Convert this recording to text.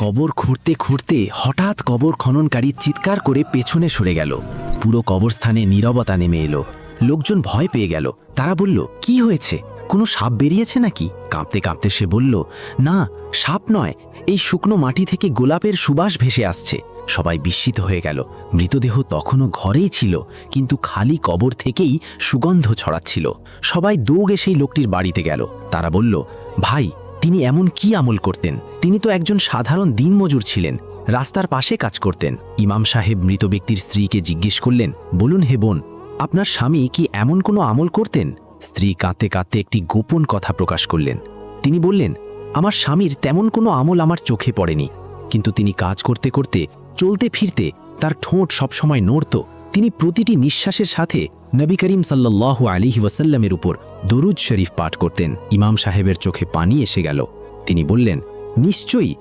কবর খুঁড়তে খুঁড়তে হঠাৎ কবর খননকারী চিৎকার করে পেছনে সরে গেল। পুরো কবরস্থানে নীরবতা নেমে এলো। লোকজন ভয় পেয়ে গেল। তারা বলল, কি হয়েছে? কোনো সাপ বেরিয়েছে নাকি? কাঁপতে কাঁপতে সে বলল, না, সাপ নয়, এই শুকনো মাটি থেকে গোলাপের সুবাস ভেসে আসছে। সবাই বিস্মিত হয়ে গেল। মৃতদেহ তখনও ঘরেই ছিল, কিন্তু খালি কবর থেকেই সুগন্ধ ছড়াচ্ছিল। সবাই দৌড়ে সেই লোকটির বাড়িতে গেল। তারা বলল, ভাই, তিনি এমন কি আমল করতেন? তিনি তো একজন সাধারণ দিনমজুর ছিলেন, রাস্তার পাশে কাজ করতেন। ইমাম সাহেব মৃত ব্যক্তির স্ত্রীকে জিজ্ঞেস করলেন, বলুন হে বোন, আপনার স্বামী কি এমন কোনো আমল করতেন? স্ত্রী কাঁদতে কাঁদতে একটি গোপন কথা প্রকাশ করলেন। তিনি বললেন, আমার স্বামীর তেমন কোনো আমল আমার চোখে পড়েনি, কিন্তু তিনি কাজ করতে করতে, চলতে ফিরতে তার ঠোঁট সবসময় নড়ত। তিনি প্রতিটি নিঃশ্বাসের সাথে নবী করিম সাল্লাল্লাহু আলাইহি ওয়াসাল্লামের উপর দরুদ শরীফ পাঠ করতেন। ইমাম সাহেবের চোখে পানি এসে গেল। তিনি বললেন, নিশ্চয়ই